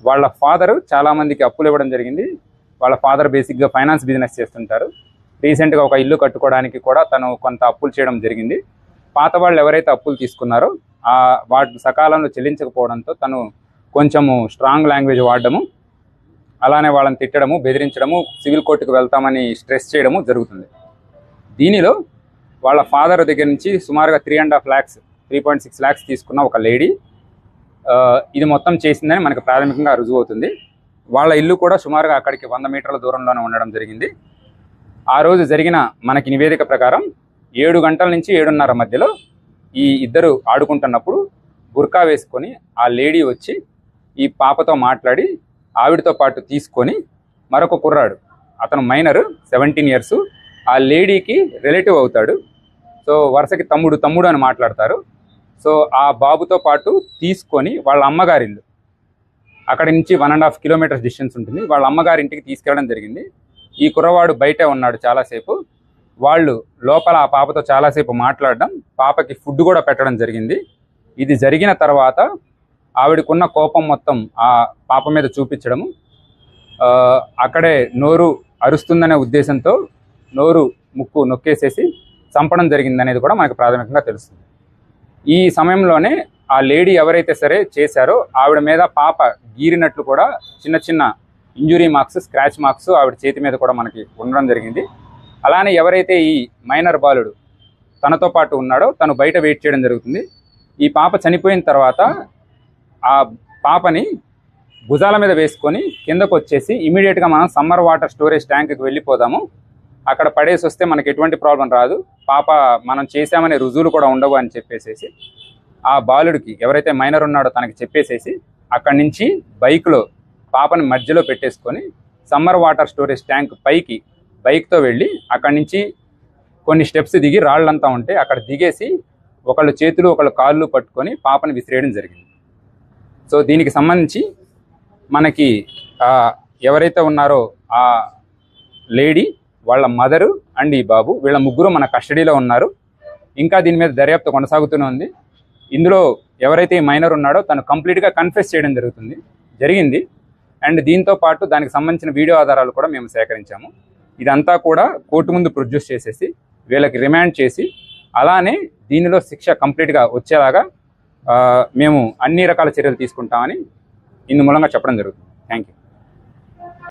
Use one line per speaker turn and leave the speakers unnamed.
వాళ్ళ ఫాదర్ చాలా మందికి అప్పులు ఇవ్వడం జరిగింది. వాళ్ళ ఫాదర్ బేసిక్గా ఫైనాన్స్ బిజినెస్ చేస్తుంటారు. రీసెంట్గా ఒక ఇల్లు కట్టుకోవడానికి కూడా తను కొంత అప్పులు చేయడం జరిగింది. పాత వాళ్ళు ఎవరైతే అప్పులు తీసుకున్నారో వాటి సకాలంలో చెల్లించకపోవడంతో తను కొంచెము స్ట్రాంగ్ లాంగ్వేజ్ వాడడము, అలానే వాళ్ళని తిట్టడము, బెదిరించడము, సివిల్ కోర్టుకు వెళ్తామని స్ట్రెస్ చేయడము జరుగుతుంది. దీనిలో వాళ్ళ ఫాదర్ దగ్గర నుంచి సుమారుగా 3.6 lakhs తీసుకున్న ఒక లేడీ ఇది మొత్తం చేసిందని మనకు ప్రాథమికంగా రుజువు అవుతుంది. వాళ్ళ ఇల్లు కూడా సుమారుగా అక్కడికి 100 మీటర్ల దూరంలోనే ఉండడం జరిగింది. ఆ రోజు జరిగిన మనకి నివేదిక ప్రకారం 7 గంటల నుంచి 7:30 మధ్యలో ఈ ఇద్దరు ఆడుకుంటున్నప్పుడు బుర్కా వేసుకొని ఆ లేడీ వచ్చి ఈ పాపతో మాట్లాడి ఆవిడతో పాటు తీసుకొని మరొక కుర్రాడు, అతను మైనర్ 17 years, ఆ లేడీకి రిలేటివ్ అవుతాడు. సో వరుసకి తమ్ముడు అని మాట్లాడతారు. సో ఆ బాబుతో పాటు తీసుకొని వాళ్ళ అమ్మగారిల్లు, అక్కడి నుంచి 1.5 kilometers డిస్టెన్స్ ఉంటుంది, వాళ్ళ అమ్మగారింటికి తీసుకెళ్ళడం జరిగింది. ఈ కుర్రవాడు బయటే ఉన్నాడు చాలాసేపు. వాళ్ళు లోపల ఆ పాపతో చాలాసేపు మాట్లాడడం, పాపకి ఫుడ్ కూడా పెట్టడం జరిగింది. ఇది జరిగిన తర్వాత ఆవిడకున్న కోపం మొత్తం ఆ పాప మీద చూపించడము, అక్కడే నోరు అరుస్తుందనే ఉద్దేశంతో నోరు ముక్కు నొక్కేసేసి చంపడం జరిగిందనేది కూడా మనకు ప్రాథమికంగా తెలుస్తుంది. ఈ సమయంలోనే ఆ లేడీ ఎవరైతే సరే చేశారో ఆవిడ మీద పాప గీరినట్లు కూడా చిన్న చిన్న ఇంజురీ మార్క్స్, స్క్రాచ్ మార్క్స్ ఆవిడ చేతి మీద కూడా మనకి ఉండడం జరిగింది. అలానే ఎవరైతే ఈ మైనర్ బాలుడు తనతో పాటు ఉన్నాడో తను బయట వెయిట్ చేయడం జరుగుతుంది. ఈ పాప చనిపోయిన తర్వాత ఆ పాపని భుజాల మీద వేసుకొని కిందకు వచ్చేసి ఇమీడియట్గా మనం సమ్మర్ వాటర్ స్టోరేజ్ ట్యాంక్కి వెళ్ళిపోదాము, అక్కడ పడేసి వస్తే మనకి ఎటువంటి ప్రాబ్లం రాదు, పాప మనం చేశామనే రుజువులు కూడా ఉండవు అని చెప్పేసేసి ఆ బాలుడికి ఎవరైతే మైనర్ ఉన్నాడో తనకి చెప్పేసేసి అక్కడి నుంచి బైక్లో పాపని మధ్యలో పెట్టేసుకొని సమ్మర్ వాటర్ స్టోరేజ్ ట్యాంక్ పైకి బైక్తో వెళ్ళి అక్కడి నుంచి కొన్ని స్టెప్స్ దిగి రాళ్ళంతా ఉంటే అక్కడ దిగేసి ఒకళ్ళు చేతులు ఒకళ్ళు కాళ్ళు పట్టుకొని పాపని విసిరేయడం జరిగింది. సో దీనికి సంబంధించి మనకి ఎవరైతే ఉన్నారో ఆ లేడీ, వాళ్ళ మదరు అండ్ ఈ బాబు, వీళ్ళ ముగ్గురు మన కస్టడీలో ఉన్నారు. ఇంకా దీని మీద దర్యాప్తు కొనసాగుతూనే ఉంది. ఇందులో ఎవరైతే ఈ మైనర్ ఉన్నాడో తను కంప్లీట్గా కన్ఫెస్ చేయడం జరిగింది. అండ్ దీంతో పాటు దానికి సంబంధించిన వీడియో ఆధారాలు కూడా మేము సేకరించాము. ఇదంతా కూడా కోర్టు ముందు ప్రొడ్యూస్ చేసేసి వీళ్ళకి రిమాండ్ చేసి అలానే దీనిలో శిక్ష కంప్లీట్గా వచ్చేలాగా మేము అన్ని రకాల చర్యలు తీసుకుంటామని ఇందు మూలంగా చెప్పడం జరుగుతుంది. Thank you.